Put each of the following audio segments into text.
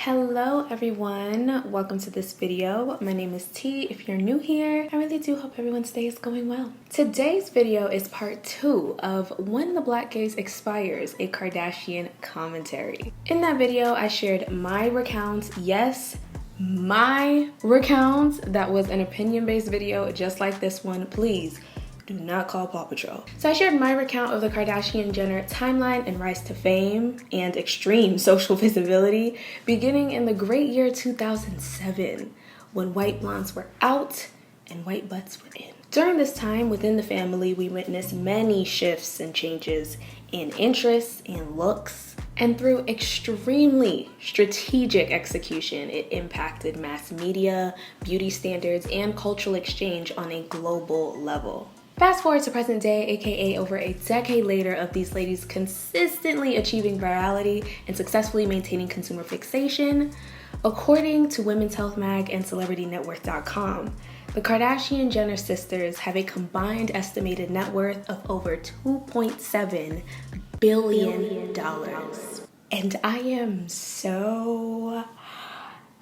Hello everyone, welcome to this video. My name is T. If you're new here, I really do hope everyone's day is going well. Today's video is part 2 of When the Black Gaze Expires, a Kardashian commentary. In that video, I shared my recount, yes, my recount. That was an opinion-based video just like this one. Please do not call Paw Patrol. So I shared my recount of the Kardashian-Jenner timeline and rise to fame and extreme social visibility, beginning in the great year 2007, when white blondes were out and white butts were in. During this time within the family, we witnessed many shifts and changes in interests and looks, and through extremely strategic execution, it impacted mass media, beauty standards, and cultural exchange on a global level. Fast forward to present day, aka over a decade later of these ladies consistently achieving virality and successfully maintaining consumer fixation. According to Women's Health Mag and CelebrityNetWorth.com, the Kardashian-Jenner sisters have a combined estimated net worth of over $2.7 billion. And I am so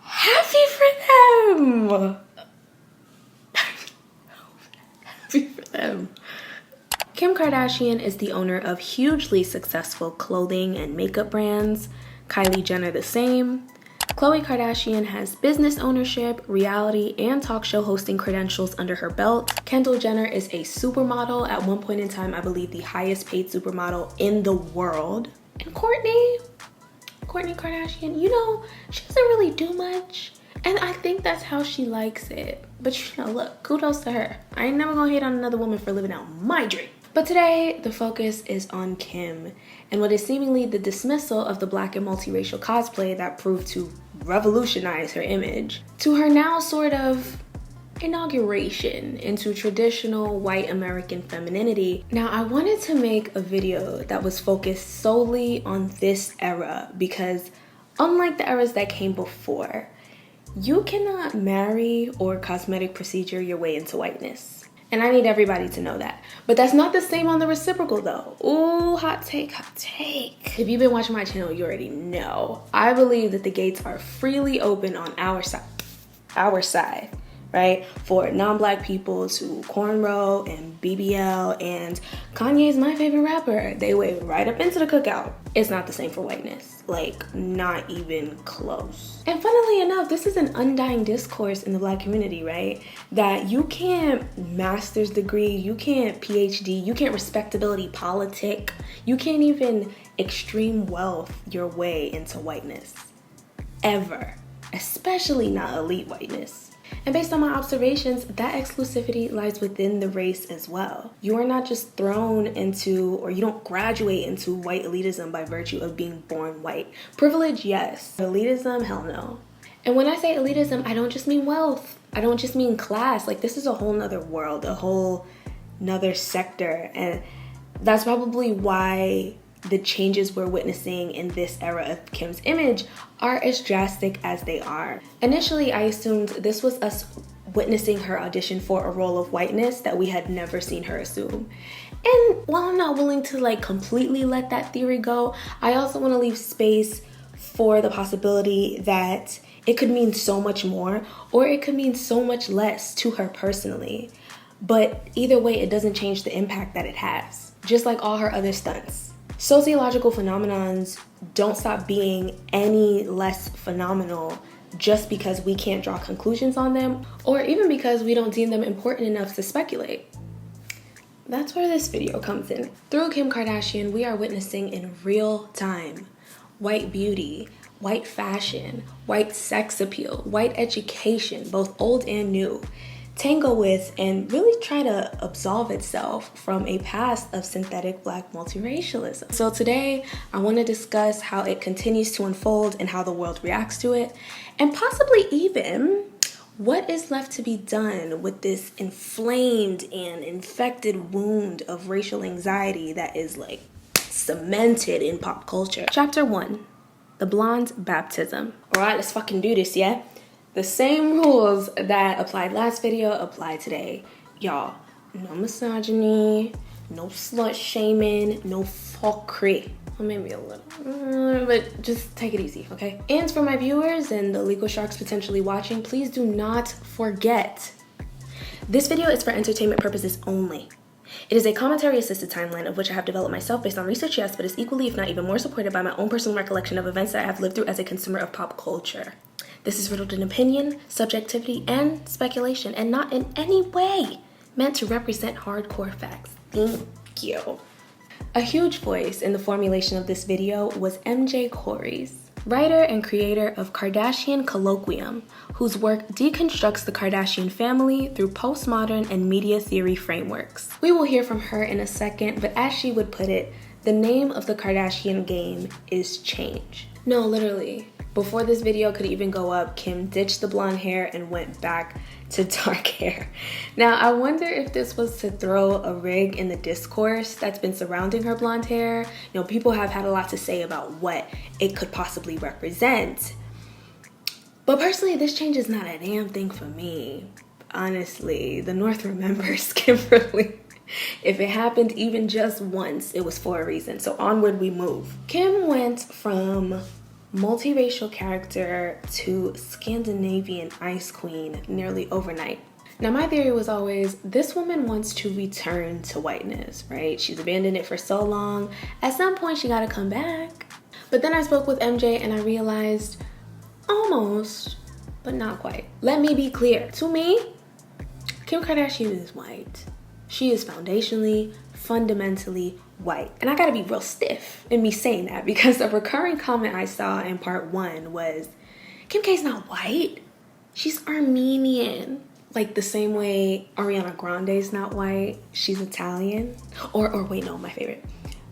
happy for them! Kim Kardashian is the owner of hugely successful clothing and makeup brands. Kylie Jenner the same. Khloe Kardashian has business ownership, reality, and talk show hosting credentials under her belt. Kendall Jenner is a supermodel, at one point in time, I believe the highest paid supermodel in the world. And Kourtney Kardashian, you know, she doesn't really do much. And I think that's how she likes it. But you know, look, kudos to her. I ain't never gonna hate on another woman for living out my dream. But today, the focus is on Kim and what is seemingly the dismissal of the Black and multiracial cosplay that proved to revolutionize her image, to her now sort of inauguration into traditional white American femininity. Now, I wanted to make a video that was focused solely on this era because unlike the eras that came before, you cannot marry or cosmetic procedure your way into whiteness. And I need everybody to know that. But that's not the same on the reciprocal though. Ooh, hot take, hot take. If you've been watching my channel, you already know. I believe that the gates are freely open on our side, right? For non-Black people to cornrow and BBL, and Kanye is my favorite rapper. They wave right up into the cookout. It's not the same for whiteness. Like, not even close. And funnily enough, this is an undying discourse in the Black community, right? That you can't master's degree, you can't PhD, you can't respectability politic, you can't even extreme wealth your way into whiteness. Ever. Especially not elite whiteness. And based on my observations, that exclusivity lies within the race as well. You are not just thrown into, or you don't graduate into white elitism by virtue of being born white. Privilege, yes. Elitism, hell no. And when I say elitism, I don't just mean wealth. I don't just mean class. Like, this is a whole nother world, a whole nother sector. And that's probably why the changes we're witnessing in this era of Kim's image are as drastic as they are. Initially, I assumed this was us witnessing her audition for a role of whiteness that we had never seen her assume. And while I'm not willing to like completely let that theory go, I also want to leave space for the possibility that it could mean so much more, or it could mean so much less to her personally. But either way, it doesn't change the impact that it has, just like all her other stunts. Sociological phenomenons don't stop being any less phenomenal just because we can't draw conclusions on them, or even because we don't deem them important enough to speculate. That's where this video comes in. Through Kim Kardashian, we are witnessing in real time white beauty, white fashion, white sex appeal, white education, both old and new, tango with and really try to absolve itself from a past of synthetic Black multiracialism. So today, I want to discuss how it continues to unfold and how the world reacts to it, and possibly even what is left to be done with this inflamed and infected wound of racial anxiety that is like cemented in pop culture. Chapter 1, the blonde baptism. All right, let's fucking do this, yeah? The same rules that applied last video apply today. Y'all, no misogyny, no slut shaming, no fuckery. Well, maybe a little, but just take it easy, okay? And for my viewers and the legal sharks potentially watching, please do not forget, this video is for entertainment purposes only. It is a commentary-assisted timeline of which I have developed myself based on research, yes, but is equally, if not even more, supported by my own personal recollection of events that I have lived through as a consumer of pop culture. This is riddled in opinion, subjectivity, and speculation, and not in any way meant to represent hardcore facts. Thank you. A huge voice in the formulation of this video was MJ Corey's, writer and creator of Kardashian Colloquium, whose work deconstructs the Kardashian family through postmodern and media theory frameworks. We will hear from her in a second, but as she would put it, the name of the Kardashian game is change. No, literally. Before this video could even go up, Kim ditched the blonde hair and went back to dark hair. Now, I wonder if this was to throw a rig in the discourse that's been surrounding her blonde hair. You know, people have had a lot to say about what it could possibly represent. But personally, this change is not a damn thing for me. Honestly, the North remembers Kimberly. If it happened even just once, it was for a reason. So onward we move. Kim went from multiracial character to Scandinavian ice queen nearly overnight. Now, my theory was always, this woman wants to return to whiteness, right? She's abandoned it for so long. At some point, she gotta come back. But then I spoke with MJ and I realized, almost, but not quite. Let me be clear. To me, Kim Kardashian is white. She is foundationally, fundamentally white. And I gotta be real stiff in me saying that, because a recurring comment I saw in part 1 was, Kim K's not white, she's Armenian. Like the same way Ariana Grande's not white, she's Italian. Or wait, no, my favorite.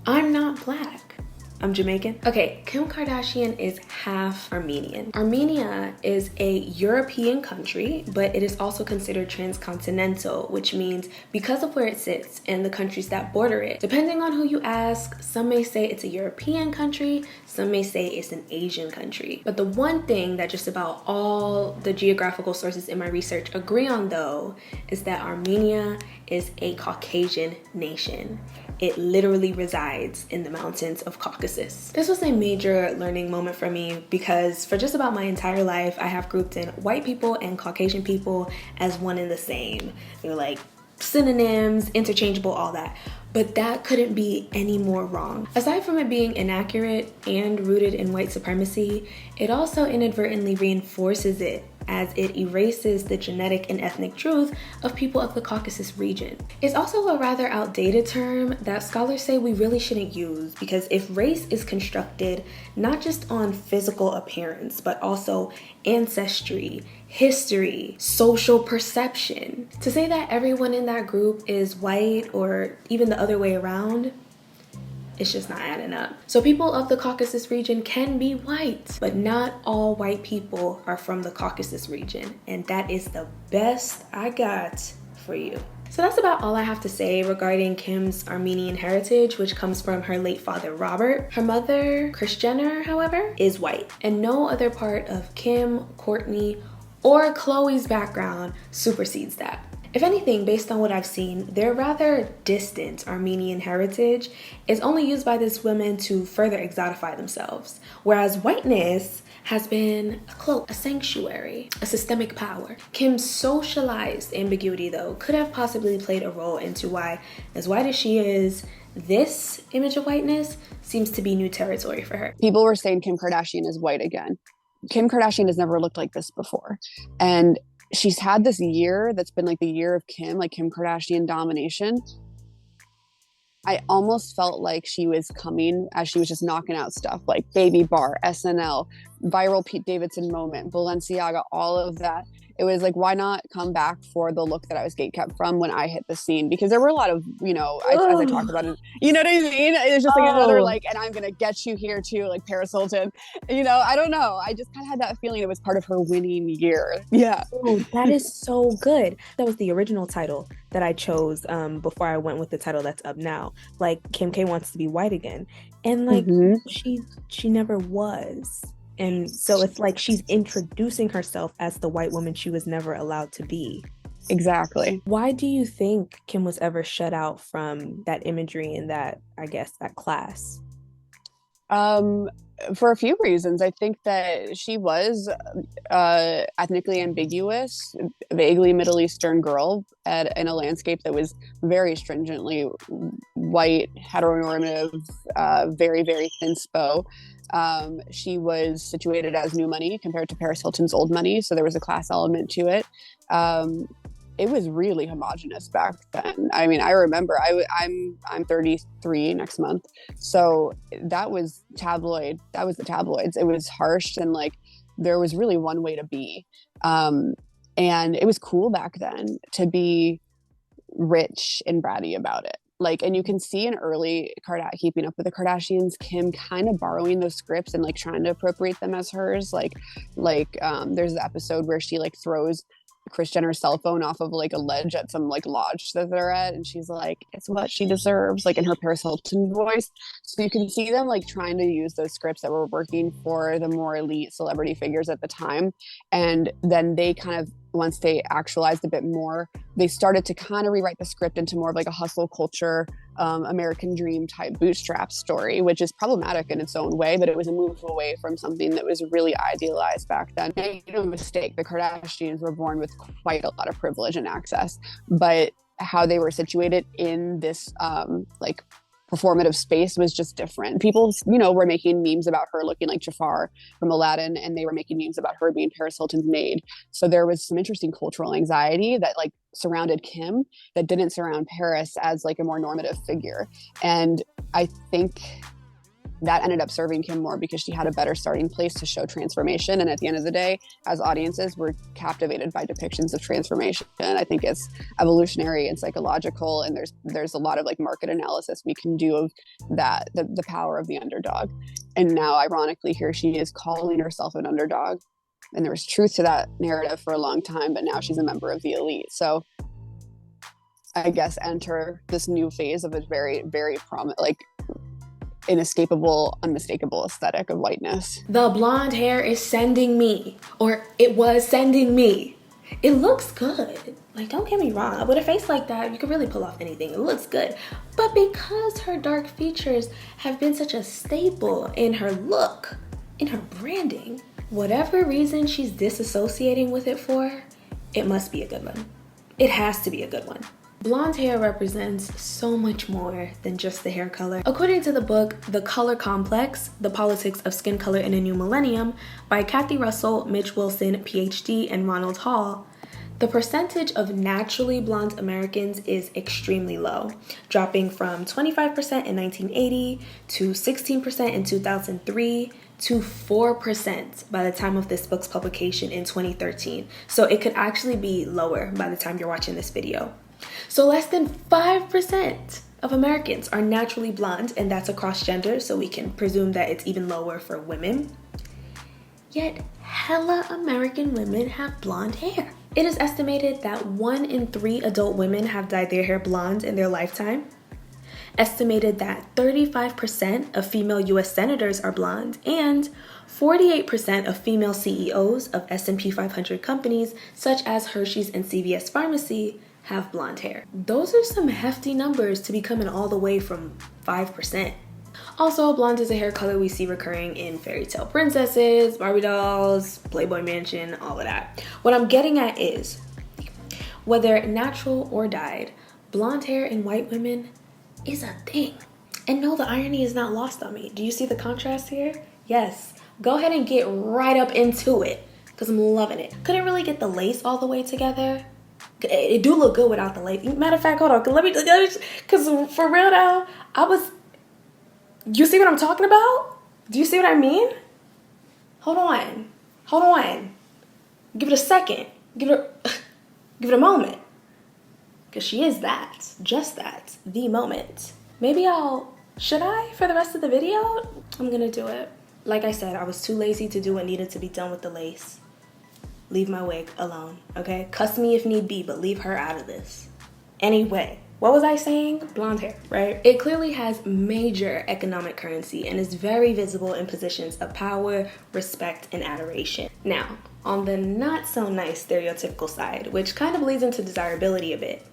I'm not black, I'm Jamaican. Okay, Kim Kardashian is half Armenian. Armenia is a European country, but it is also considered transcontinental, which means because of where it sits and the countries that border it, depending on who you ask, some may say it's a European country, some may say it's an Asian country. But the one thing that just about all the geographical sources in my research agree on, though, is that Armenia is a Caucasian nation. It literally resides in the mountains of Caucasus. This was a major learning moment for me because for just about my entire life, I have grouped in white people and Caucasian people as one and the same. They're like synonyms, interchangeable, all that. But that couldn't be any more wrong. Aside from it being inaccurate and rooted in white supremacy, it also inadvertently reinforces it as it erases the genetic and ethnic truth of people of the Caucasus region. It's also a rather outdated term that scholars say we really shouldn't use, because if race is constructed not just on physical appearance, but also ancestry, history, social perception, to say that everyone in that group is white or even the other way around, it's just not adding up. So people of the Caucasus region can be white, but not all white people are from the Caucasus region. And that is the best I got for you. So that's about all I have to say regarding Kim's Armenian heritage, which comes from her late father, Robert. Her mother, Kris Jenner, however, is white. And no other part of Kim, Kourtney, or Khloe's background supersedes that. If anything, based on what I've seen, their rather distant Armenian heritage is only used by this woman to further exotify themselves, whereas whiteness has been a cloak, a sanctuary, a systemic power. Kim's socialized ambiguity, though, could have possibly played a role into why, as white as she is, this image of whiteness seems to be new territory for her. People were saying Kim Kardashian is white again. Kim Kardashian has never looked like this before. And she's had this year that's been like the year of Kim, like Kim Kardashian domination. I almost felt like she was coming as she was just knocking out stuff like Baby Bar, SNL, viral Pete Davidson moment, Balenciaga, all of that. It was like, why not come back for the look that I was gatekept from when I hit the scene? Because there were a lot of, you know, as I talked about it, you know what I mean? It was just like another like, and I'm going to get you here too, like Paris Hilton. You know, I don't know. I just kind of had that feeling it was part of her winning year. Yeah. Oh, that is so good. That was the original title that I chose before I went with the title that's up now. Like, Kim K wants to be white again. And like, she never was. And so it's like she's introducing herself as the white woman she was never allowed to be. Exactly. Why do you think Kim was ever shut out from that imagery and that, I guess, that class? For a few reasons. I think that she was ethnically ambiguous, vaguely Middle Eastern girl in a landscape that was very stringently white, heteronormative, very, very thin spo. She was situated as new money compared to Paris Hilton's old money, so there was a class element to it. It was really homogenous back then. I mean, I remember I'm 33 next month, so that was tabloid. That was the tabloids. It was harsh, and like there was really one way to be, and it was cool back then to be rich and bratty about it. Like, and you can see in early Keeping Up with the Kardashians, Kim kind of borrowing those scripts and like trying to appropriate them as hers. There's the episode where she like throws Kris Jenner's cell phone off of like a ledge at some like lodge that they're at, and she's like, it's what she deserves, like in her Paris Hilton voice. So you can see them like trying to use those scripts that were working for the more elite celebrity figures at the time, and then they kind of, once they actualized a bit more, they started to kind of rewrite the script into more of like a hustle culture, American dream type bootstrap story, which is problematic in its own way, but it was a move away from something that was really idealized back then. Make no mistake, the Kardashians were born with quite a lot of privilege and access, but how they were situated in this performative space was just different. People, were making memes about her looking like Jafar from Aladdin, and they were making memes about her being Paris Hilton's maid. So there was some interesting cultural anxiety that like surrounded Kim that didn't surround Paris as like a more normative figure. And I think that ended up serving Kim more because she had a better starting place to show transformation. And at the end of the day, as audiences, we're captivated by depictions of transformation. And I think it's evolutionary and psychological. And there's a lot of like market analysis we can do of that, the power of the underdog. And now, ironically, here she is calling herself an underdog. And there was truth to that narrative for a long time, but now she's a member of the elite. So I guess enter this new phase of a very, very inescapable, unmistakable aesthetic of whiteness. The blonde hair is sending me, or it was sending me. It looks good. Like, don't get me wrong. With a face like that, you can really pull off anything. It looks good. But because her dark features have been such a staple in her look, in her branding, whatever reason she's disassociating with it for, it must be a good one. It has to be a good one. Blonde hair represents so much more than just the hair color. According to the book, The Color Complex, The Politics of Skin Color in a New Millennium by Kathy Russell, Mitch Wilson, PhD, and Ronald Hall, the percentage of naturally blonde Americans is extremely low, dropping from 25% in 1980 to 16% in 2003 to 4% by the time of this book's publication in 2013. So it could actually be lower by the time you're watching this video. So less than 5% of Americans are naturally blonde, and that's across gender, so we can presume that it's even lower for women. Yet, hella American women have blonde hair. It is estimated that 1 in 3 adult women have dyed their hair blonde in their lifetime. Estimated that 35% of female US senators are blonde, and 48% of female CEOs of S&P 500 companies, such as Hershey's and CVS Pharmacy, have blonde hair. Those are some hefty numbers to be coming all the way from 5%. Also, blonde is a hair color we see recurring in fairy tale princesses, Barbie dolls, Playboy Mansion, all of that. What I'm getting at is, whether natural or dyed, blonde hair in white women is a thing. And no, the irony is not lost on me. Do you see the contrast here? Yes. Go ahead and get right up into it, because I'm loving it. Couldn't really get the lace all the way together. It do look good without the lace. Matter of fact, hold on, because for real though, you see what I'm talking about? Do you see what I mean? Hold on. Give it a second. Give it a moment. Because she is that, just that, the moment. Maybe should I for the rest of the video? I'm gonna do it. Like I said, I was too lazy to do what needed to be done with the lace. Leave my wig alone, okay? Cuss me if need be, but leave her out of this. Anyway, what was I saying? Blonde hair, right? It clearly has major economic currency and is very visible in positions of power, respect, and adoration. Now, on the not so nice stereotypical side, which kind of leads into desirability a bit.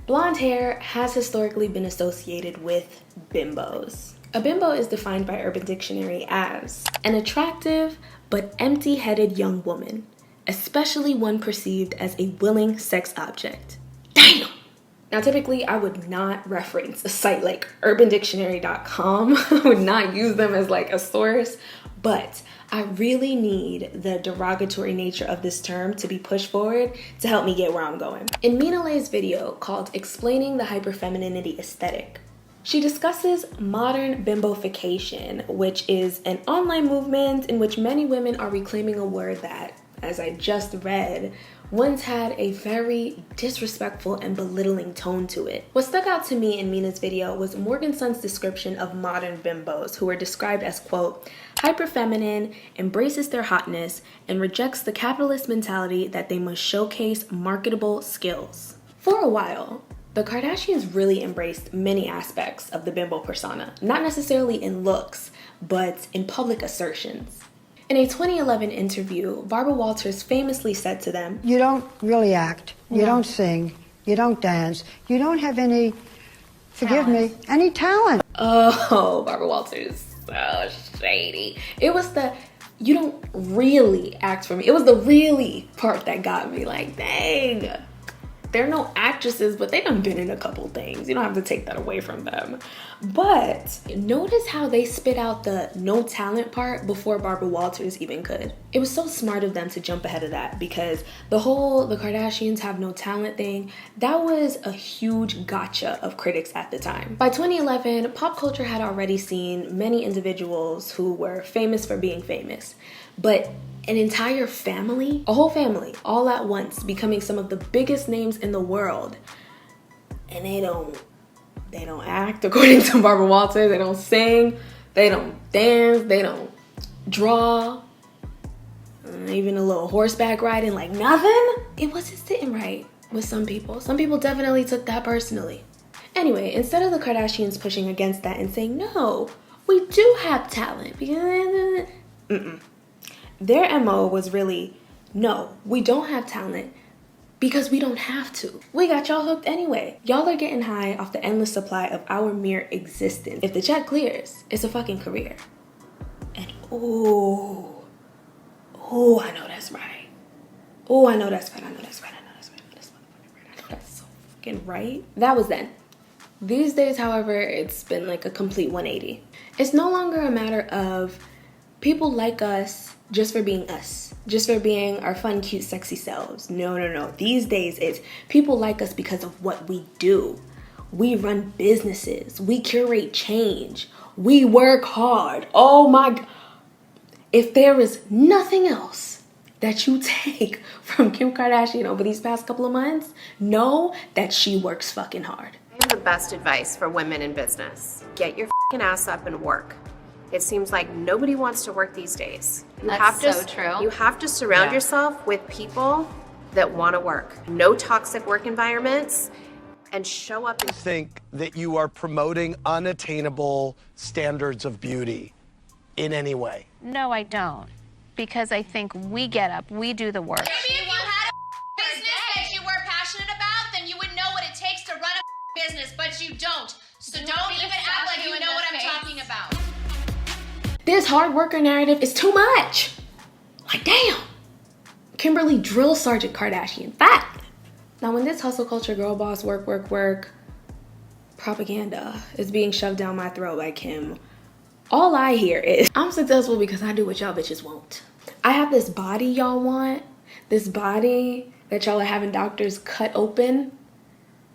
Blonde hair has historically been associated with bimbos. A bimbo is defined by Urban Dictionary as an attractive but empty-headed young woman, especially one perceived as a willing sex object. Damn! Now, typically, I would not reference a site like urbandictionary.com. I would not use them as like a source, but I really need the derogatory nature of this term to be pushed forward to help me get where I'm going. In Mina's video called Explaining the Hyperfemininity Aesthetic, she discusses modern bimbofication, which is an online movement in which many women are reclaiming a word that, as I just read, once had a very disrespectful and belittling tone to it. What stuck out to me in Mina's video was Morgan Sun's description of modern bimbos, who were described as, quote, hyper-feminine, embraces their hotness, and rejects the capitalist mentality that they must showcase marketable skills. For a while, the Kardashians really embraced many aspects of the bimbo persona, not necessarily in looks, but in public assertions. In a 2011 interview, Barbara Walters famously said to them, "You don't really act, you don't sing, you don't dance, you don't have any, forgive me, any talent." Oh, Barbara Walters, so shady. It was the, you don't really act for me. It was the really part that got me like, dang. They're no actresses, but they done been in a couple things. You don't have to take that away from them. But notice how they spit out the no talent part before Barbara Walters even could. It was so smart of them to jump ahead of that, because the Kardashians have no talent thing, that was a huge gotcha of critics at the time. By 2011, pop culture had already seen many individuals who were famous for being famous. But an entire family, a whole family, all at once, becoming some of the biggest names in the world, and they don't act, according to Barbara Walters. They don't sing, they don't dance, they don't draw, even a little horseback riding, like nothing. It wasn't sitting right with some people. Some people definitely took that personally. Anyway, instead of the Kardashians pushing against that and saying, no, we do have talent, because their MO was really, no, we don't have talent because we don't have to. We got y'all hooked anyway. Y'all are getting high off the endless supply of our mere existence. If the check clears, it's a fucking career. And ooh, I know that's right. Oh, I know that's right. I know that's right. I know that's right. I know that's fucking right. I know that's so fucking right. That was then. These days, however, it's been like a complete 180. It's no longer a matter of people like us just for being us, just for being our fun, cute, sexy selves. No. These days, it's people like us because of what we do. We run businesses. We curate change. We work hard. Oh my God. If there is nothing else that you take from Kim Kardashian over these past couple of months, know that she works fucking hard. I have the best advice for women in business. Get your fucking ass up and work. It seems like nobody wants to work these days. That's so true. You have to surround yourself with people that want to work. No toxic work environments, and show up. I think that you are promoting unattainable standards of beauty in any way. No, I don't. Because I think we get up, we do the work. Maybe if you had a business that you were passionate about, then you would know what it takes to run a business, but you don't. So don't even act like you know what I'm talking about. This hard worker narrative is too much. Like, damn. Kimberly Drill Sergeant Kardashian. Fact. Now, when this hustle culture girl boss work propaganda is being shoved down my throat by Kim, all I hear is, I'm successful because I do what y'all bitches won't. I have this body y'all want. This body that y'all are having doctors cut open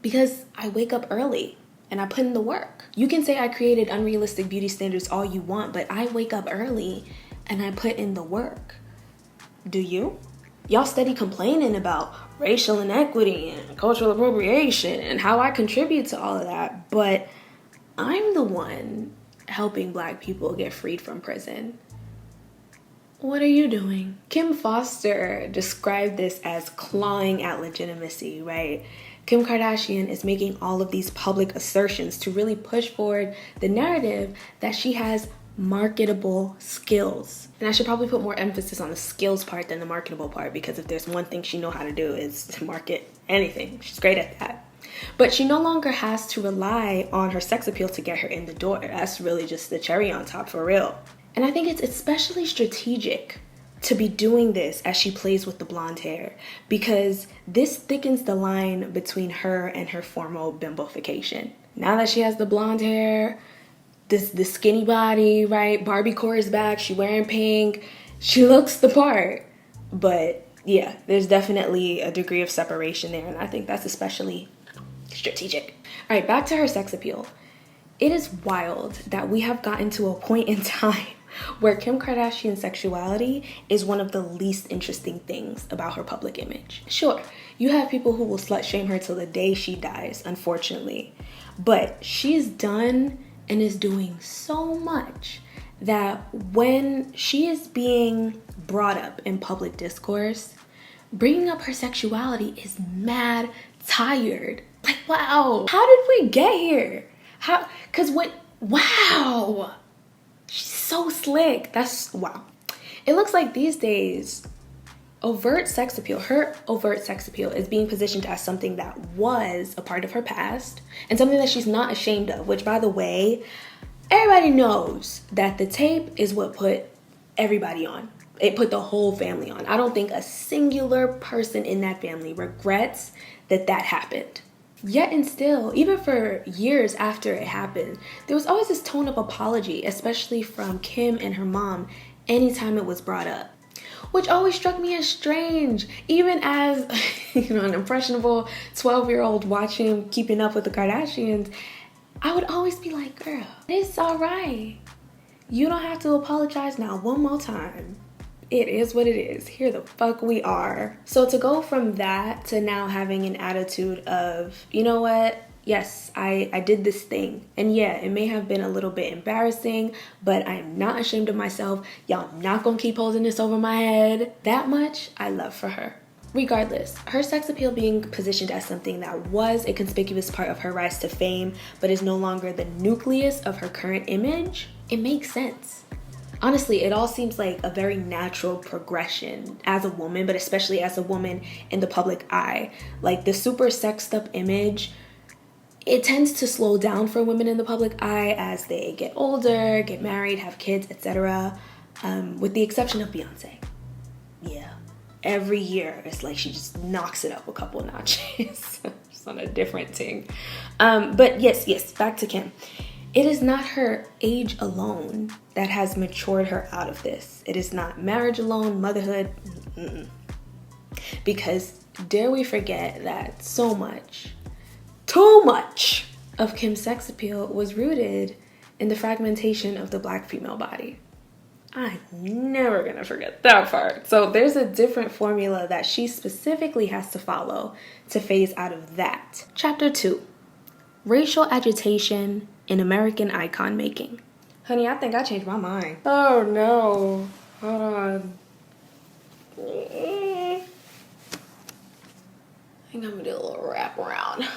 because I wake up early and I put in the work. You can say I created unrealistic beauty standards all you want, but I wake up early and I put in the work. Do you? Y'all steady complaining about racial inequity and cultural appropriation and how I contribute to all of that, but I'm the one helping Black people get freed from prison. What are you doing? Kim Foster described this as clawing at legitimacy, right? Kim Kardashian is making all of these public assertions to really push forward the narrative that she has marketable skills. And I should probably put more emphasis on the skills part than the marketable part, because if there's one thing she knows how to do is to market anything. She's great at that. But she no longer has to rely on her sex appeal to get her in the door. That's really just the cherry on top, for real. And I think it's especially strategic to be doing this as she plays with the blonde hair, because this thickens the line between her and her formal bimbofication. Now that she has the blonde hair, the skinny body, right? Barbie core is back. She wearing pink. She looks the part. But yeah, there's definitely a degree of separation there, and I think that's especially strategic. All right, back to her sex appeal. It is wild that we have gotten to a point in time where Kim Kardashian's sexuality is one of the least interesting things about her public image. Sure, you have people who will slut shame her till the day she dies, unfortunately. But she's done and is doing so much that when she is being brought up in public discourse, bringing up her sexuality is mad tired. Like, wow, how did we get here? Wow. She's so slick. That's wow. It looks like these days, her overt sex appeal is being positioned as something that was a part of her past and something that she's not ashamed of, which, by the way, everybody knows that the tape is what put everybody on. It put the whole family on. I don't think a singular person in that family regrets that happened. Yet and still, even for years after it happened, there was always this tone of apology, especially from Kim and her mom, anytime it was brought up. Which always struck me as strange, even as an impressionable 12-year-old watching Keeping Up with the Kardashians. I would always be like, girl, it's all right. You don't have to apologize now one more time. It is what it is. Here the fuck we are. So to go from that to now having an attitude of, you know what? Yes, I did this thing. And yeah, it may have been a little bit embarrassing, but I am not ashamed of myself. Y'all not gonna keep holding this over my head. That much I love for her. Regardless, her sex appeal being positioned as something that was a conspicuous part of her rise to fame, but is no longer the nucleus of her current image, it makes sense. Honestly, it all seems like a very natural progression as a woman, but especially as a woman in the public eye. Like the super sexed up image, it tends to slow down for women in the public eye as they get older, get married, have kids, etc. With the exception of Beyonce. Yeah. Every year, it's like she just knocks it up a couple notches. Just on a different thing. But yes, back to Kim. It is not her age alone that has matured her out of this. It is not marriage alone, motherhood. Because dare we forget that too much of Kim's sex appeal was rooted in the fragmentation of the Black female body. I'm never gonna forget that part. So there's a different formula that she specifically has to follow to phase out of that. Chapter 2, Racial Agitation in American Icon Making. Honey, I think I changed my mind. Oh no. Hold on. I think I'm gonna do a little wrap around.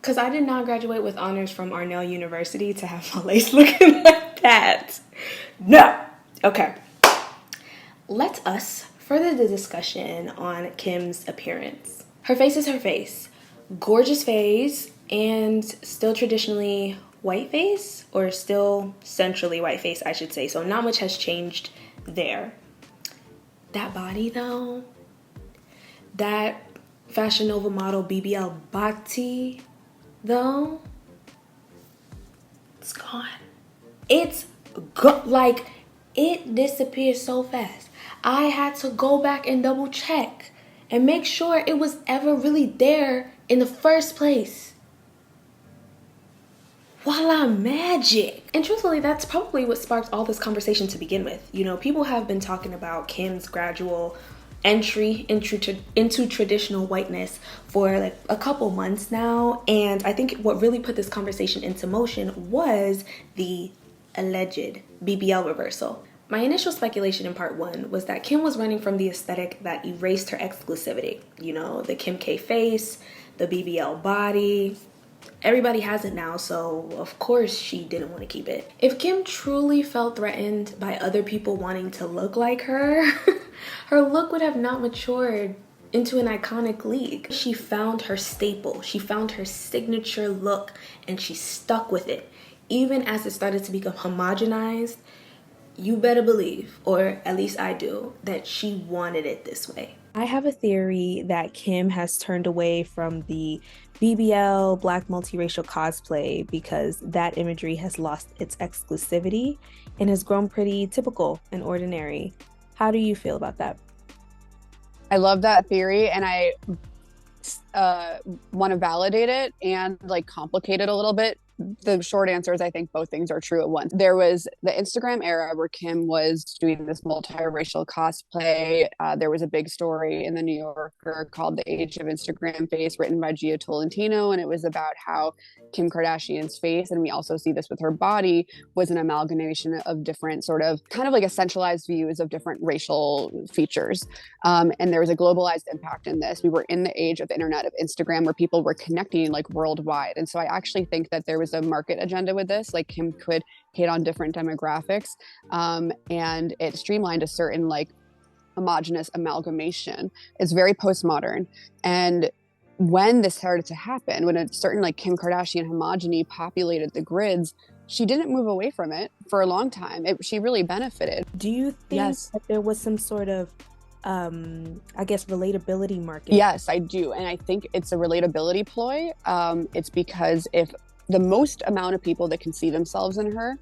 Because I did not graduate with honors from Arnell University to have my lace looking like that. No. Okay. Let us further the discussion on Kim's appearance. Her face is her face. Gorgeous face and still traditionally white face, or still centrally white face, I should say. So not much has changed there. That body though, that Fashion Nova model BBL body though, it's gone. Like it disappeared so fast. I had to go back and double check and make sure it was ever really there in the first place. Voila, magic. And truthfully, that's probably what sparked all this conversation to begin with. You know, people have been talking about Kim's gradual entry into traditional whiteness for like a couple months now. And I think what really put this conversation into motion was the alleged BBL reversal. My initial speculation in part 1 was that Kim was running from the aesthetic that erased her exclusivity. You know, the Kim K face, the BBL body, Everybody has it now, so of course she didn't want to keep it. If Kim truly felt threatened by other people wanting to look like her, her look would have not matured into an iconic league. She found her staple, she found her signature look, and she stuck with it. Even as it started to become homogenized, you better believe, or at least I do, that she wanted it this way. I have a theory that Kim has turned away from the BBL, Black multiracial cosplay, because that imagery has lost its exclusivity and has grown pretty typical and ordinary. How do you feel about that? I love that theory, and I want to validate it and like complicate it a little bit. The short answer is I think both things are true at once. There was the Instagram era where Kim was doing this multiracial cosplay. There was a big story in the New Yorker called The Age of Instagram Face, written by Gia Tolentino, and it was about how Kim Kardashian's face, and we also see this with her body, was an amalgamation of different sort of kind of like a centralized views of different racial features. And there was a globalized impact in this. We were in the age of the internet, of Instagram, where people were connecting like worldwide. And so I actually think that there was a market agenda with this. Like Kim could hit on different demographics, and it streamlined a certain like homogenous amalgamation. It's very postmodern. And when this started to happen, when a certain like Kim Kardashian homogeny populated the grids, she didn't move away from it for a long time. She really benefited. Do you think that there was some sort of I guess relatability market? Yes, I do. And I think it's a relatability ploy. It's because if the most amount of people that can see themselves in her,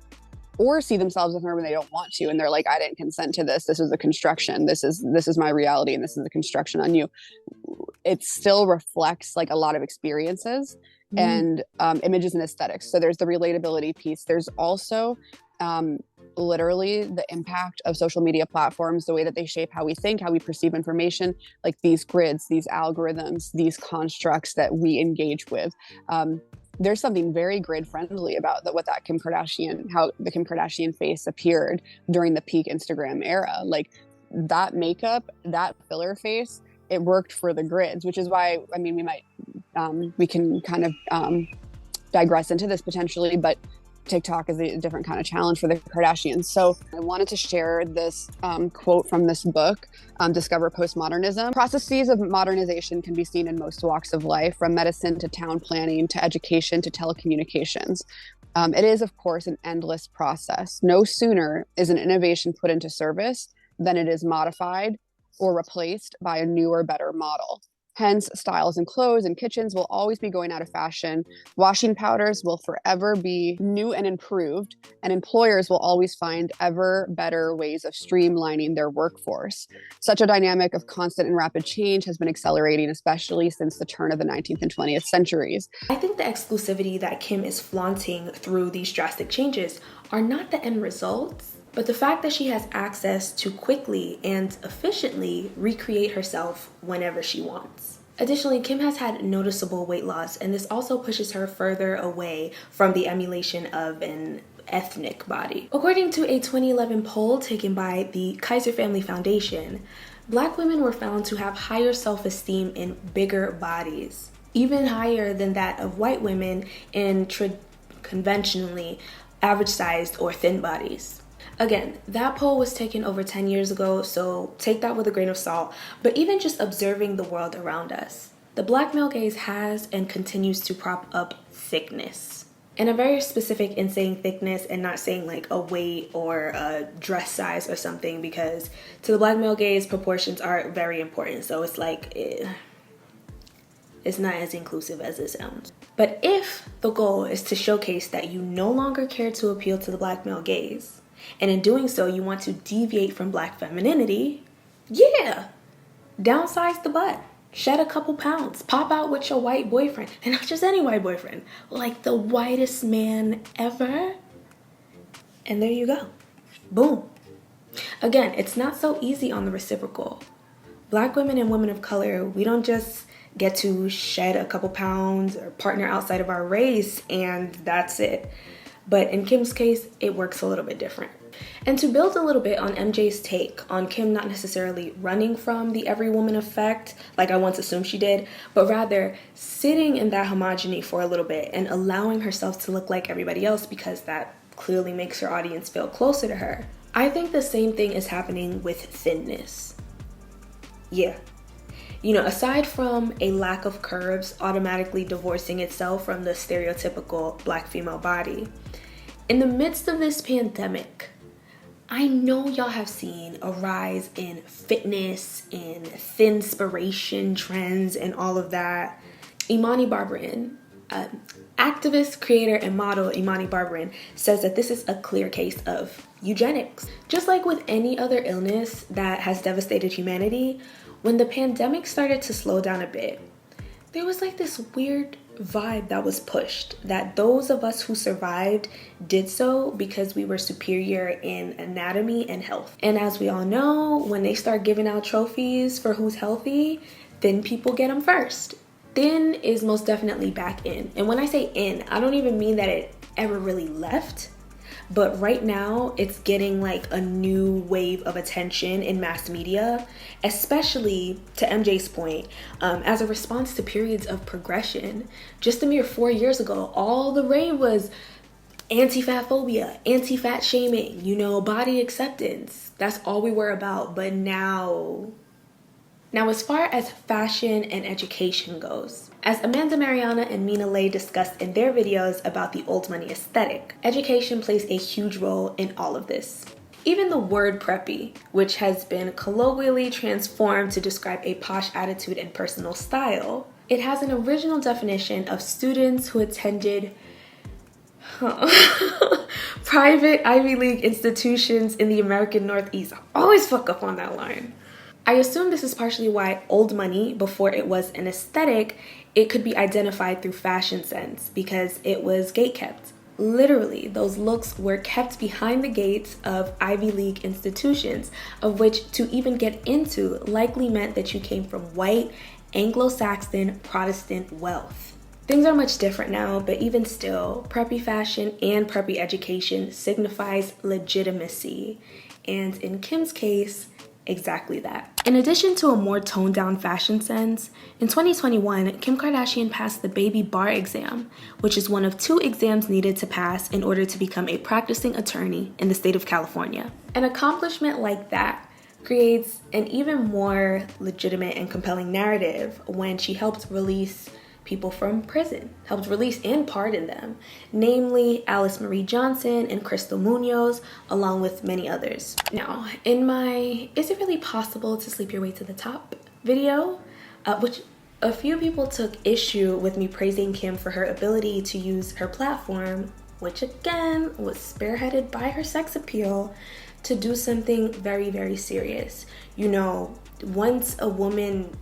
or see themselves in her when they don't want to, and they're like, I didn't consent to this. This is a construction. This is my reality, and this is a construction on you. It still reflects like a lot of experiences and images and aesthetics. So there's the relatability piece. There's also literally the impact of social media platforms, the way that they shape how we think, how we perceive information, like these grids, these algorithms, these constructs that we engage with. There's something very grid friendly about how the Kim Kardashian face appeared during the peak Instagram era. Like that makeup, that filler face, it worked for the grids, which is why, I mean, we can kind of digress into this potentially, but TikTok is a different kind of challenge for the Kardashians. So I wanted to share this quote from this book, Discover Postmodernism. Processes of modernization can be seen in most walks of life, from medicine to town planning to education to telecommunications. It is, of course, an endless process. No sooner is an innovation put into service than it is modified or replaced by a newer, better model. Hence, styles in clothes and kitchens will always be going out of fashion. Washing powders will forever be new and improved, and employers will always find ever better ways of streamlining their workforce. Such a dynamic of constant and rapid change has been accelerating, especially since the turn of the 19th and 20th centuries. I think the exclusivity that Kim is flaunting through these drastic changes are not the end results, but the fact that she has access to quickly and efficiently recreate herself whenever she wants. Additionally, Kim has had noticeable weight loss, and this also pushes her further away from the emulation of an ethnic body. According to a 2011 poll taken by the Kaiser Family Foundation, Black women were found to have higher self-esteem in bigger bodies, even higher than that of white women in conventionally average-sized or thin bodies. Again, that poll was taken over 10 years ago, so take that with a grain of salt. But even just observing the world around us, the Black male gaze has and continues to prop up thickness. And a very specific in saying thickness and not saying like a weight or a dress size or something, because to the Black male gaze, proportions are very important. So it's like, it's not as inclusive as it sounds. But if the goal is to showcase that you no longer care to appeal to the Black male gaze, and in doing so, you want to deviate from Black femininity, downsize the butt, shed a couple pounds, pop out with your white boyfriend, and not just any white boyfriend, like the whitest man ever. And there you go. Boom. Again, it's not so easy on the reciprocal. Black women and women of color, we don't just get to shed a couple pounds or partner outside of our race and that's it. But in Kim's case, it works a little bit different. And to build a little bit on MJ's take on Kim not necessarily running from the every woman effect, like I once assumed she did, but rather sitting in that homogeny for a little bit and allowing herself to look like everybody else because that clearly makes her audience feel closer to her. I think the same thing is happening with thinness. Yeah. You know, aside from a lack of curves automatically divorcing itself from the stereotypical Black female body, in the midst of this pandemic, I know y'all have seen a rise in fitness and thinspiration trends and all of that. Imani Barbarin, activist, creator, and model Imani Barbarin says that this is a clear case of eugenics. Just like with any other illness that has devastated humanity, when the pandemic started to slow down a bit, there was like this weird vibe that was pushed that those of us who survived did so because we were superior in anatomy and health. And as we all know, when they start giving out trophies for who's healthy, thin people get them first. Thin is most definitely back in. And when I say in, I don't even mean that it ever really left. But right now, it's getting like a new wave of attention in mass media, especially, to MJ's point, as a response to periods of progression. Just a mere 4 years ago, all the rave was anti-fat phobia, anti-fat shaming, you know, body acceptance. That's all we were about. But now, as far as fashion and education goes, as amandamaryanna and Mina discussed in their videos about the old money aesthetic, education plays a huge role in all of this. Even the word preppy, which has been colloquially transformed to describe a posh attitude and personal style, it has an original definition of students who attended private Ivy League institutions in the American Northeast. I always fuck up on that line. I assume this is partially why old money, before it was an aesthetic, it could be identified through fashion sense because it was gatekept. Literally, those looks were kept behind the gates of Ivy League institutions, of which to even get into likely meant that you came from white, Anglo-Saxon, Protestant wealth. Things are much different now, but even still, preppy fashion and preppy education signifies legitimacy. And in Kim's case, exactly that. In addition to a more toned down fashion sense, in 2021, Kim Kardashian passed the baby bar exam, which is one of 2 exams needed to pass in order to become a practicing attorney in the state of California. An accomplishment like that creates an even more legitimate and compelling narrative when she helped release people from prison, helped release and pardon them, namely Alice Marie Johnson and Crystal Munoz, along with many others. Now, in my Is It Really Possible to Sleep Your Way to the Top video, which a few people took issue with me praising Kim for her ability to use her platform, which again was spearheaded by her sex appeal, to do something very, very serious. You know, once a woman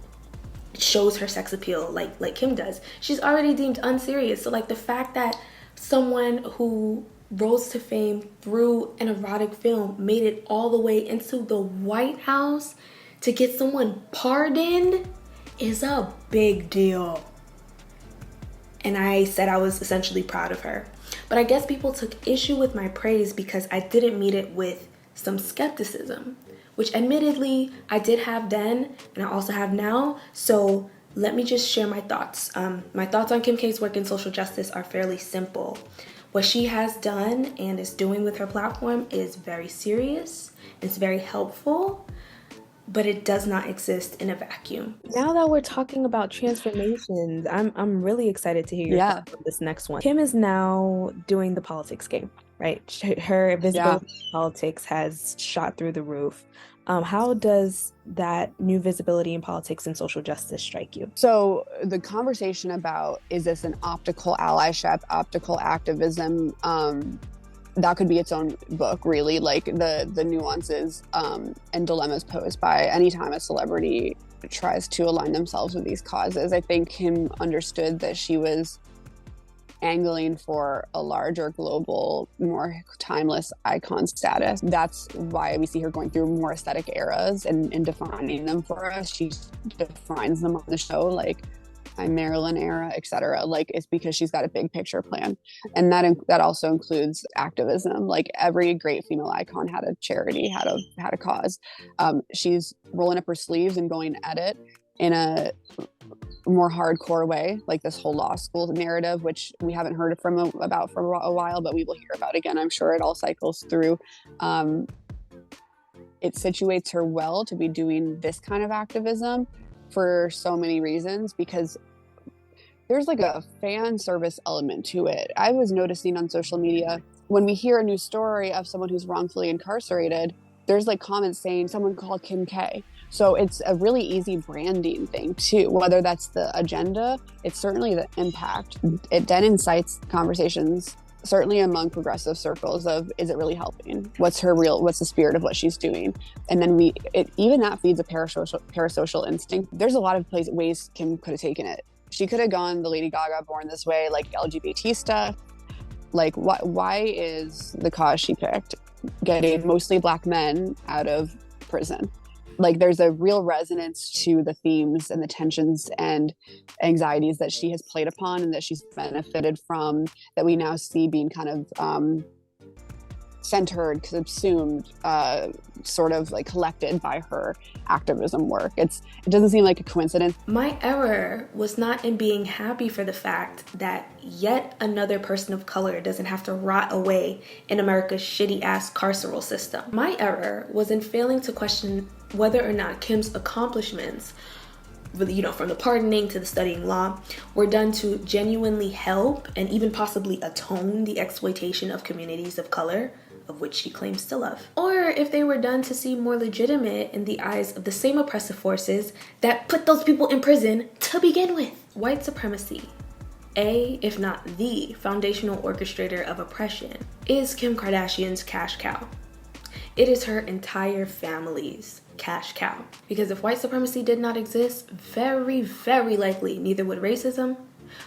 shows her sex appeal like Kim does, she's already deemed unserious. So like the fact that someone who rose to fame through an erotic film made it all the way into the White House to get someone pardoned is a big deal. And I said I was essentially proud of her. But I guess people took issue with my praise because I didn't meet it with some skepticism, which admittedly I did have then and I also have now. So let me just share my thoughts. My thoughts on Kim K's work in social justice are fairly simple. What she has done and is doing with her platform is very serious. It's very helpful, but it does not exist in a vacuum. Now that we're talking about transformations, I'm really excited to hear your thoughts on this next one. Kim is now doing the politics game, right? Her visibility in politics has shot through the roof. How does that new visibility in politics and social justice strike you? So the conversation about, is this an optical allyship, optical activism, that could be its own book, really, like the nuances and dilemmas posed by any time a celebrity tries to align themselves with these causes. I think Kim understood that she was angling for a larger global, more timeless icon status. That's why we see her going through more aesthetic eras and defining them for us. She defines them on the show, like I'm Marilyn era, etc. Like, it's because she's got a big picture plan. And that also includes activism. Like, every great female icon had a charity, had a cause. She's rolling up her sleeves and going at it in a more hardcore way, like this whole law school narrative, which we haven't heard about for a while, but we will hear about again. I'm sure it all cycles through. It situates her well to be doing this kind of activism for so many reasons, because there's like a fan service element to it. I was noticing on social media, when we hear a new story of someone who's wrongfully incarcerated, there's like comments saying someone called Kim K. So it's a really easy branding thing too, whether that's the agenda, it's certainly the impact. It then incites conversations, certainly among progressive circles, of, is it really helping? What's the spirit of what she's doing? And then even that feeds a parasocial instinct. There's a lot of ways Kim could have taken it. She could have gone the Lady Gaga Born This Way, like LGBT stuff. Like, why is the cause she picked getting mostly Black men out of prison? Like, there's a real resonance to the themes and the tensions and anxieties that she has played upon and that she's benefited from, that we now see being kind of centered, subsumed, sort of like collected by her activism work. It doesn't seem like a coincidence. My error was not in being happy for the fact that yet another person of color doesn't have to rot away in America's shitty-ass carceral system. My error was in failing to question whether or not Kim's accomplishments, from the pardoning to the studying law, were done to genuinely help and even possibly atone the exploitation of communities of color, of which she claims to love. Or if they were done to seem more legitimate in the eyes of the same oppressive forces that put those people in prison to begin with. White supremacy, if not the foundational orchestrator of oppression, is Kim Kardashian's cash cow. It is her entire family's cash cow. Because if white supremacy did not exist, very, very likely neither would racism,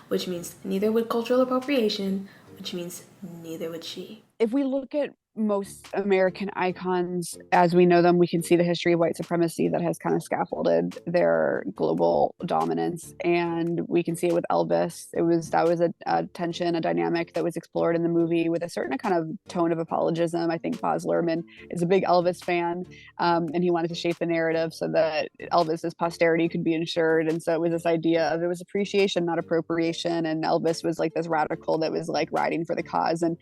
which means neither would cultural appropriation, which means neither would she. If we look at most American icons as we know them, we can see the history of white supremacy that has kind of scaffolded their global dominance. And we can see it with Elvis. That was a tension, a dynamic that was explored in the movie with a certain kind of tone of apologism. I think Baz Luhrmann is a big Elvis fan, and he wanted to shape the narrative so that Elvis's posterity could be ensured. And so it was this idea of, it was appreciation, not appropriation. And Elvis was like this radical that was like riding for the cause. And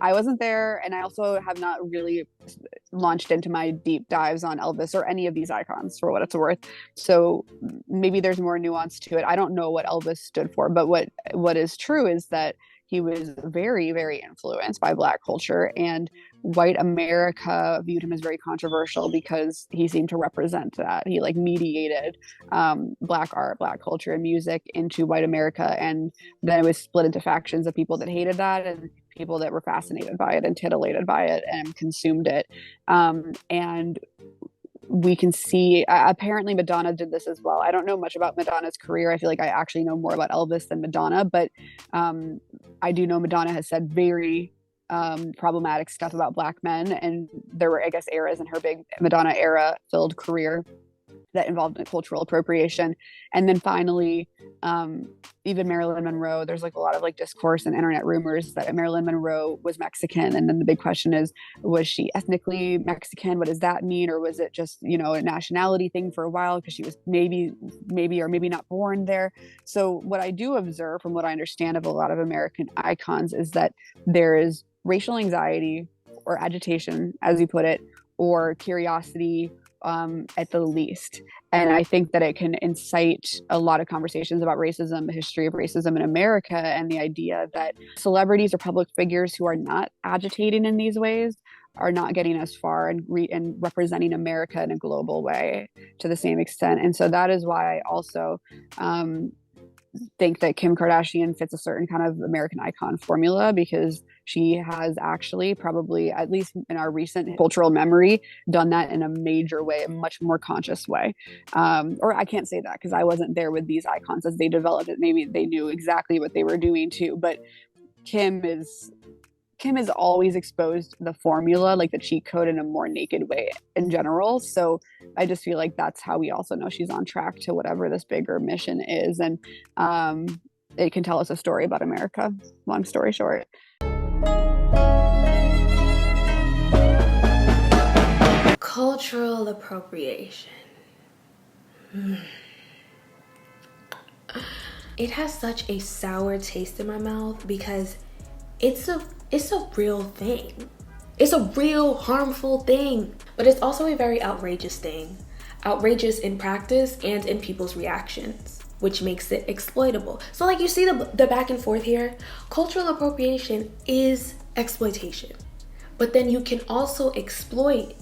I wasn't there, and I also have not really launched into my deep dives on Elvis or any of these icons, for what it's worth. So maybe there's more nuance to it. I don't know what Elvis stood for, but what is true is that he was very, very influenced by Black culture, and white America viewed him as very controversial because he seemed to represent that. He like mediated Black art, Black culture, and music into white America, and then it was split into factions of people that hated that and people that were fascinated by it and titillated by it and consumed it. And we can see, apparently Madonna did this as well. I don't know much about Madonna's career. I feel like I actually know more about Elvis than Madonna, but I do know Madonna has said very problematic stuff about Black men. And there were, I guess, eras in her big Madonna era filled career that involved cultural appropriation. And then finally, even Marilyn Monroe, there's like a lot of like discourse and internet rumors that Marilyn Monroe was Mexican. And then the big question is, was she ethnically Mexican? What does that mean? Or was it just, a nationality thing for a while because she was maybe or maybe not born there? So what I do observe from what I understand of a lot of American icons is that there is racial anxiety or agitation, as you put it, or curiosity, at the least. And I think that it can incite a lot of conversations about racism, the history of racism in America, and the idea that celebrities or public figures who are not agitating in these ways are not getting as far and representing America in a global way to the same extent. And so that is why I also think that Kim Kardashian fits a certain kind of American icon formula, because she has actually probably, at least in our recent cultural memory, done that in a major way, a much more conscious way. Or I can't say that because I wasn't there with these icons as they developed it. Maybe they knew exactly what they were doing too, but Kim is Kim has always exposed the formula, like the cheat code, in a more naked way in general. So I just feel like that's how we also know she's on track to whatever this bigger mission is. And it can tell us a story about America. Long story short. Cultural appropriation. It has such a sour taste in my mouth because it's a real thing. It's a real harmful thing, but it's also a very outrageous thing. Outrageous in practice and in people's reactions, which makes it exploitable. So like you see the back and forth here. Cultural appropriation is exploitation, but then you can also exploit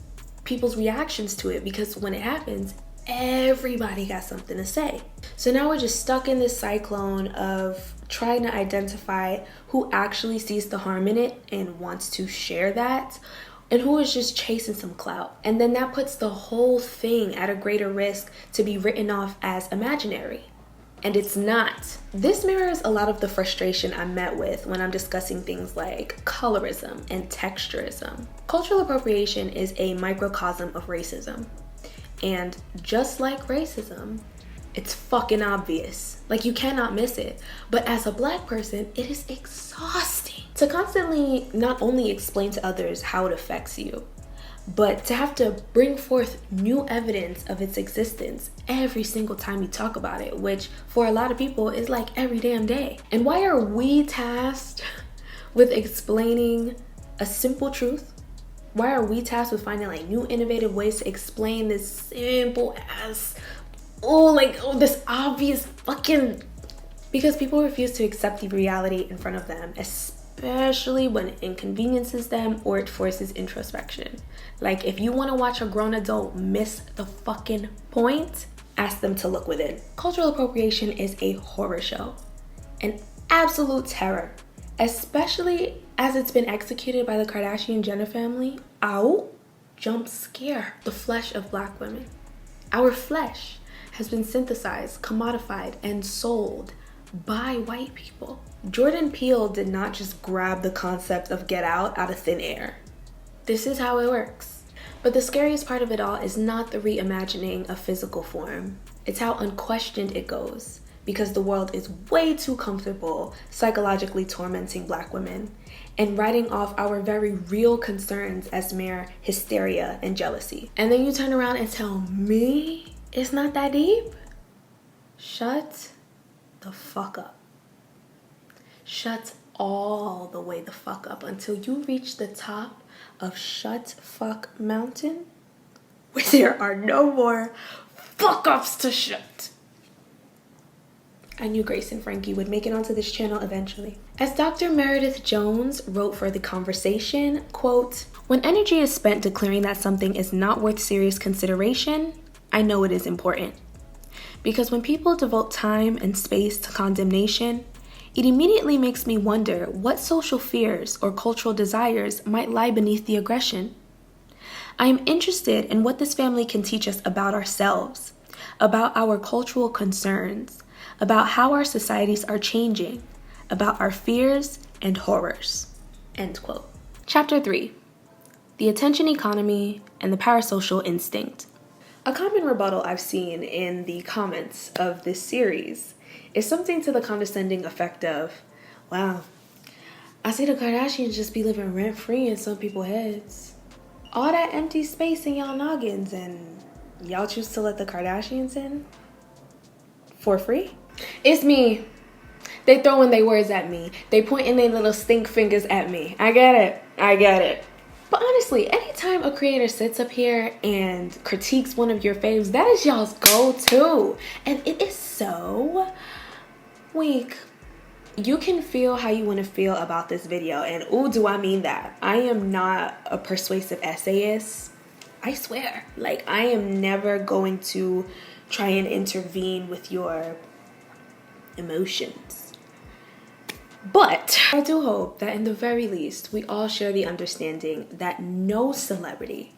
people's reactions to it because when it happens, everybody got something to say. So now we're just stuck in this cyclone of trying to identify who actually sees the harm in it and wants to share that, and who is just chasing some clout. And then that puts the whole thing at a greater risk to be written off as imaginary. And it's not. This mirrors a lot of the frustration I'm met with when I'm discussing things like colorism and texturism. Cultural appropriation is a microcosm of racism. And just like racism, it's fucking obvious. Like, you cannot miss it. But as a Black person, it is exhausting to constantly not only explain to others how it affects you, but to have to bring forth new evidence of its existence every single time you talk about it, which for a lot of people is like every damn day. And why are we tasked with explaining a simple truth? Why are we tasked with finding like new innovative ways to explain this simple ass, this obvious fucking... Because people refuse to accept the reality in front of them, especially when it inconveniences them or it forces introspection. Like, if you want to watch a grown adult miss the fucking point, ask them to look within. Cultural appropriation is a horror show, an absolute terror, especially as it's been executed by the Kardashian-Jenner family. Ow, jump scare. The flesh of Black women. Our flesh has been synthesized, commodified, and sold by white people. Jordan Peele did not just grab the concept of Get Out of thin air. This is how it works. But the scariest part of it all is not the reimagining of physical form. It's how unquestioned it goes, because the world is way too comfortable psychologically tormenting Black women and writing off our very real concerns as mere hysteria and jealousy. And then you turn around and tell me it's not that deep? Shut the fuck up. Shut all the way the fuck up until you reach the top of Shut Fuck Mountain, where there are no more fuck ups to shut. I knew Grace and Frankie would make it onto this channel eventually. As Dr. Meredith Jones wrote for The Conversation, quote, "When energy is spent declaring that something is not worth serious consideration, I know it is important. Because when people devote time and space to condemnation, it immediately makes me wonder what social fears or cultural desires might lie beneath the aggression. I am interested in what this family can teach us about ourselves, about our cultural concerns, about how our societies are changing, about our fears and horrors." End quote. Chapter 3. The Attention Economy and the Parasocial Instinct. A common rebuttal I've seen in the comments of this series is something to the condescending effect of, "Wow, I see the Kardashians just be living rent-free in some people's heads. All that empty space in y'all noggins, and y'all choose to let the Kardashians in? For free?" It's me. They throwing their words at me. They pointing their little stink fingers at me. I get it. But honestly, anytime a creator sits up here and critiques one of your faves, that is y'all's go-to. And it is so weak. You can feel how you want to feel about this video. And ooh, do I mean that. I am not a persuasive essayist. I swear. Like, I am never going to try and intervene with your emotions. But I do hope that in the very least, we all share the understanding that no celebrity,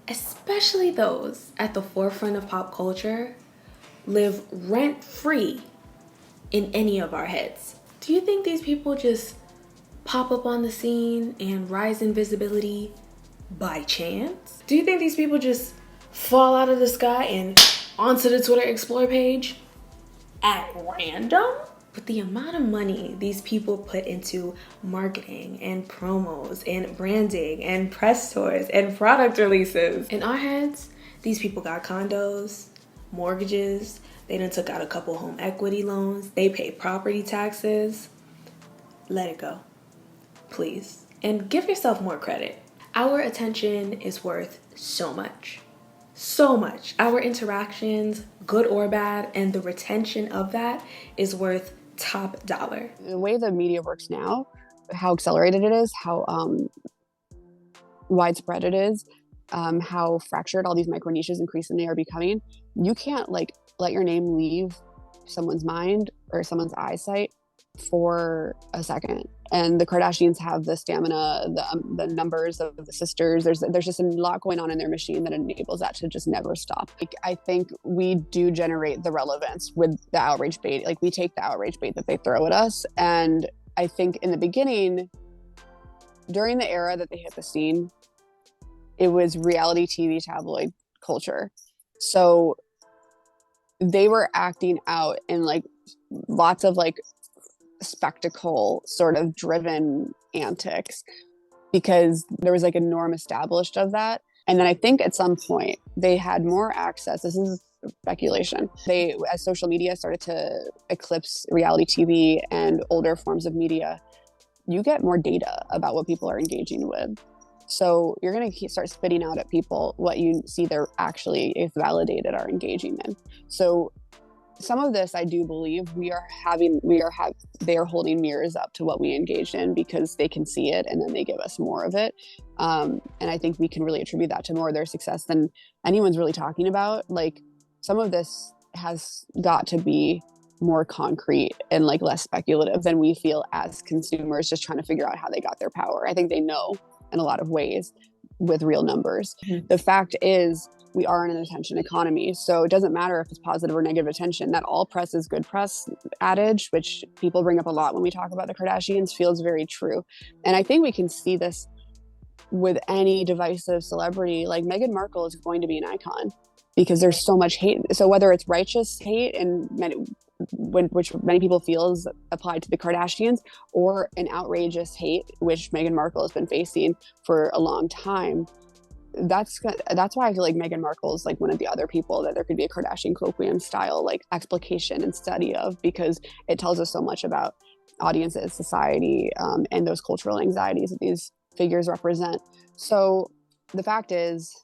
especially those at the forefront of pop culture, live rent-free in any of our heads. Do you think these people just pop up on the scene and rise in visibility by chance? Do you think these people just fall out of the sky and onto the Twitter Explore page at random? But the amount of money these people put into marketing and promos and branding and press tours and product releases. In our heads, these people got condos, mortgages, they done took out a couple home equity loans, they pay property taxes. Let it go, please. And give yourself more credit. Our attention is worth so much. So much. Our interactions, good or bad, and the retention of that is worth top dollar. The way the media works now, how accelerated it is, how widespread it is, how fractured all these micro niches increasingly are becoming, you can't like let your name leave someone's mind or someone's eyesight for a second. And the Kardashians have the stamina, the numbers of the sisters. There's just a lot going on in their machine that enables that to just never stop. Like, I think we do generate the relevance with the outrage bait. Like, we take the outrage bait that they throw at us. And I think in the beginning, during the era that they hit the scene, it was reality TV tabloid culture. So they were acting out in like lots of like spectacle sort of driven antics because there was like a norm established of that. And then I think at some point they had more access. This is speculation. As social media started to eclipse reality TV and older forms of media, you get more data about what people are engaging with. So you're going to start spitting out at people what you see they're actually, if validated, are engaging in. So some of this, I do believe they are holding mirrors up to what we engaged in because they can see it and then they give us more of it. And I think we can really attribute that to more of their success than anyone's really talking about. Like, some of this has got to be more concrete and like less speculative than we feel as consumers just trying to figure out how they got their power. I think they know in a lot of ways with real numbers. Mm-hmm. The fact is, we are in an attention economy. So it doesn't matter if it's positive or negative attention. That all press is good press adage, which people bring up a lot when we talk about the Kardashians, feels very true. And I think we can see this with any divisive celebrity. Like, Meghan Markle is going to be an icon because there's so much hate. So whether it's righteous hate and which many people feel is applied to the Kardashians, or an outrageous hate, which Meghan Markle has been facing for a long time, that's why I feel like Meghan Markle is like one of the other people that there could be a Kardashian colloquium style like explication and study of, because it tells us so much about audiences, society, and those cultural anxieties that these figures represent. So the fact is,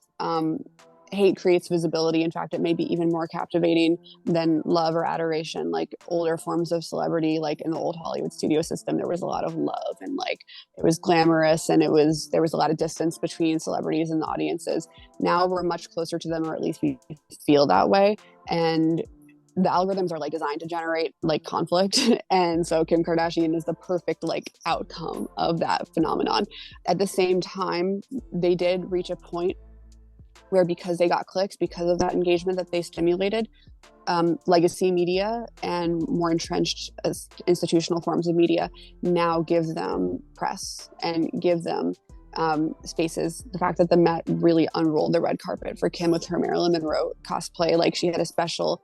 hate creates visibility. In fact, it may be even more captivating than love or adoration. Like, older forms of celebrity, like in the old Hollywood studio system, there was a lot of love and like it was glamorous and there was a lot of distance between celebrities and the audiences. Now we're much closer to them, or at least we feel that way. And the algorithms are like designed to generate like conflict. And so Kim Kardashian is the perfect like outcome of that phenomenon. At the same time, they did reach a point where, because they got clicks, because of that engagement that they stimulated, legacy media and more entrenched institutional forms of media now give them press and give them spaces. The fact that the Met really unrolled the red carpet for Kim with her Marilyn Monroe cosplay, like she had a special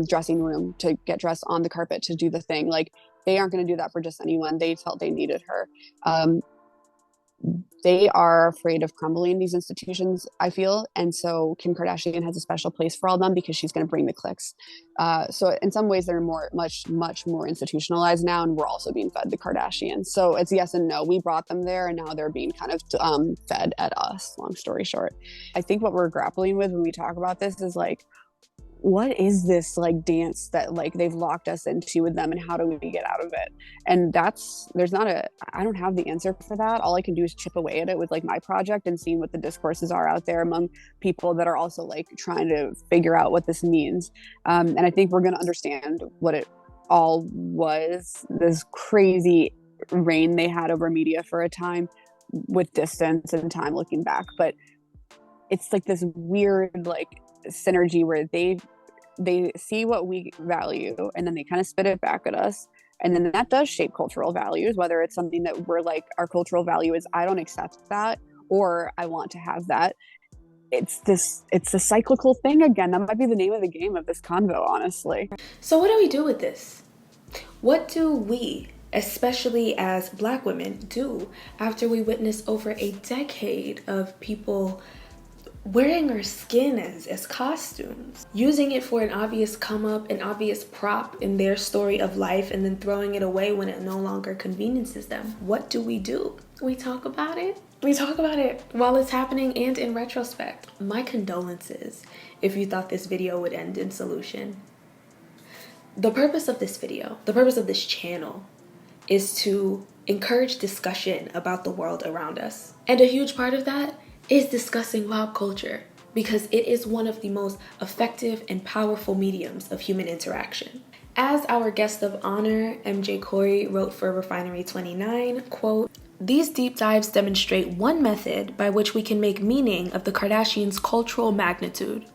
dressing room to get dressed on the carpet to do the thing. Like, they aren't going to do that for just anyone. They felt they needed her. They are afraid of crumbling, these institutions, I feel. And so Kim Kardashian has a special place for all of them because she's going to bring the clicks. So in some ways, they're much more institutionalized now, and we're also being fed the Kardashians. So it's yes and no. We brought them there, and now they're being kind of fed at us, long story short. I think what we're grappling with when we talk about this is like, what is this like dance that like they've locked us into with them, and how do we get out of it? And I don't have the answer for that. All I can do is chip away at it with like my project and seeing what the discourses are out there among people that are also like trying to figure out what this means. And I think we're going to understand what it all was, this crazy reign they had over media for a time, with distance and time looking back. But it's like this weird like synergy where they see what we value and then they kind of spit it back at us, And then that does shape cultural values, whether it's something that we're like, our cultural value is, I don't accept that, or I want to have that. It's a cyclical thing again. That might be the name of the game of this convo, honestly. So what do we do with this? What do we, especially as Black women, do after we witness over a decade of people wearing our skin as costumes, using it for an obvious come up, an obvious prop in their story of life, and then throwing it away when it no longer conveniences them? What do? We talk about it. We talk about it while it's happening and in retrospect. My condolences if you thought this video would end in solution. The purpose of this video, the purpose of this channel, is to encourage discussion about the world around us. And a huge part of that is discussing pop culture, because it is one of the most effective and powerful mediums of human interaction. As our guest of honor, MJ Corey, wrote for Refinery 29, quote, "These deep dives demonstrate one method by which we can make meaning of the Kardashians' cultural magnitude.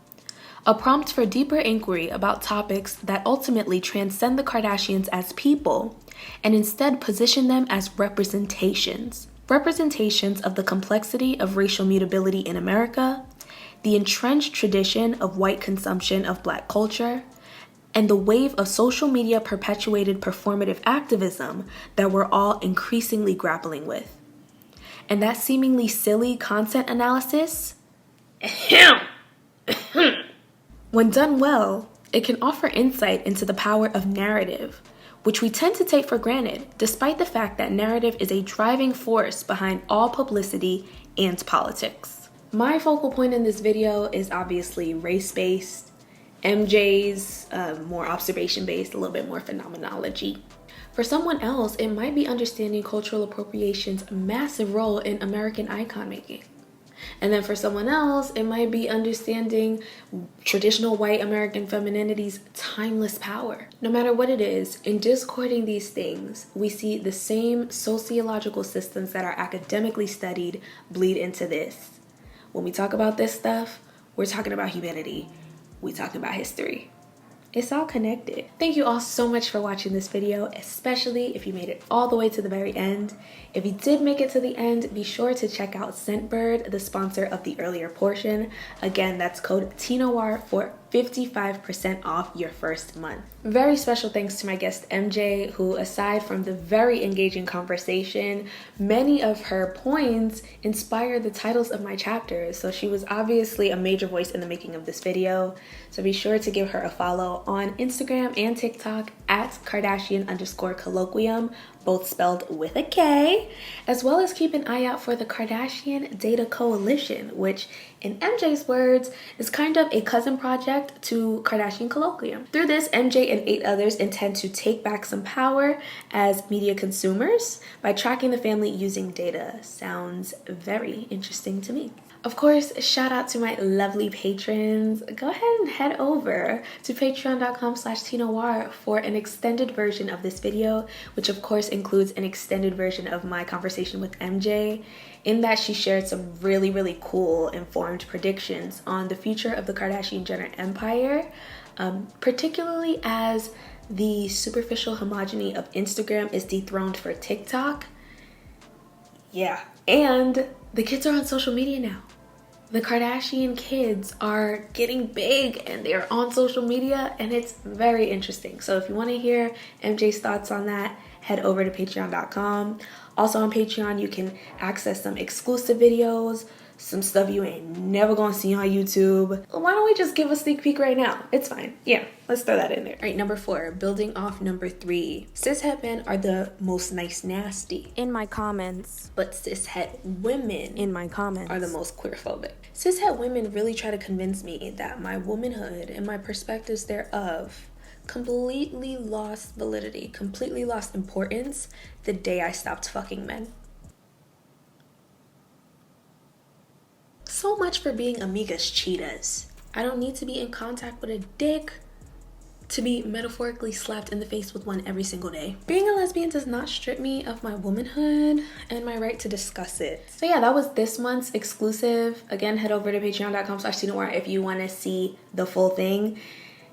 A prompt for deeper inquiry about topics that ultimately transcend the Kardashians as people and instead position them as representations of the complexity of racial mutability in America, the entrenched tradition of white consumption of Black culture, and the wave of social media perpetuated performative activism that we're all increasingly grappling with. And that seemingly silly content analysis, when done well, it can offer insight into the power of narrative, which we tend to take for granted, despite the fact that narrative is a driving force behind all publicity and politics." My focal point in this video is obviously race-based, MJ's more observation-based, a little bit more phenomenology. For someone else, it might be understanding cultural appropriation's massive role in American icon making. And then for someone else, it might be understanding traditional white American femininity's timeless power. No matter what it is, in discording these things, we see the same sociological systems that are academically studied bleed into this. When we talk about this stuff, we're talking about humanity. We're talking about history. It's all connected. Thank you all so much for watching this video, especially if you made it all the way to the very end. If you did make it to the end, be sure to check out Scentbird, the sponsor of the earlier portion. Again, that's code TNOIR for 55% off your first month. Very special thanks to my guest MJ, who, aside from the very engaging conversation, many of her points inspired the titles of my chapters. So she was obviously a major voice in the making of this video. So be sure to give her a follow on Instagram and TikTok at Kardashian_colloquium, both spelled with a K, as well as keep an eye out for the Kardashian Data Coalition, which in MJ's words is kind of a cousin project to Kardashian Colloquium. Through this, MJ and 8 others intend to take back some power as media consumers by tracking the family using data. Sounds very interesting to me. Of course, shout out to my lovely patrons. Go ahead and head over to patreon.com/TNOIR for an extended version of this video, which of course includes an extended version of my conversation with MJ. In that, she shared some really, really cool informed predictions on the future of the Kardashian-Jenner empire, particularly as the superficial homogeny of Instagram is dethroned for TikTok. Yeah, and the kids are on social media now. The Kardashian kids are getting big and they're on social media, and it's very interesting. So if you want to hear MJ's thoughts on that, head over to patreon.com. Also on Patreon, you can access some exclusive videos, some stuff you ain't never gonna see on YouTube. Why don't we just give a sneak peek right now? It's fine. Yeah, let's throw that in there. All right, number 4, building off number 3. Cishet men are the most nice nasty. In my comments. But cishet women In my comments. are the most queerphobic. Cishet women really try to convince me that my womanhood and my perspectives thereof completely lost validity, completely lost importance the day I stopped fucking men. So much for being amigas cheetahs. I don't need to be in contact with a dick to be metaphorically slapped in the face with one every single day. Being a lesbian does not strip me of my womanhood and my right to discuss it. So yeah, that was this month's exclusive. Again, head over to patreon.com/TNOIR if you want to see the full thing.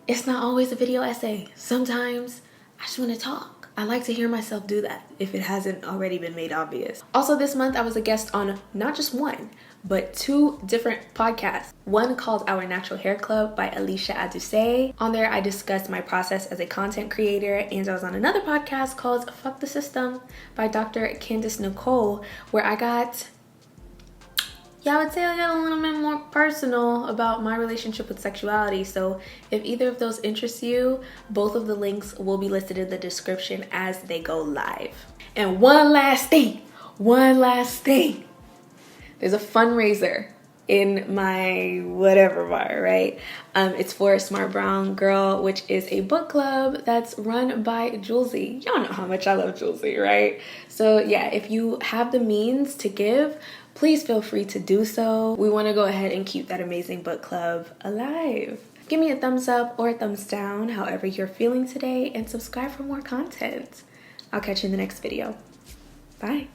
It's not always a video essay. Sometimes I just want to talk. I like to hear myself do that if it hasn't already been made obvious. Also, this month I was a guest on not just one, but 2 different podcasts. One called Our Natural Hair Club by Alysha Adusei. On there, I discussed my process as a content creator, and I was on another podcast called Fuck the System by Dr. Candice Nicole, where I got, I would say I got a little bit more personal about my relationship with sexuality. So if either of those interests you, both of the links will be listed in the description as they go live. And one last thing. There's a fundraiser in my whatever bar, right? It's for a Smart Brown Girl, which is a book club that's run by Julesy. Y'all know how much I love Julesy, right? So yeah, if you have the means to give, please feel free to do so. We want to go ahead and keep that amazing book club alive. Give me a thumbs up or a thumbs down, however you're feeling today, and subscribe for more content. I'll catch you in the next video. Bye.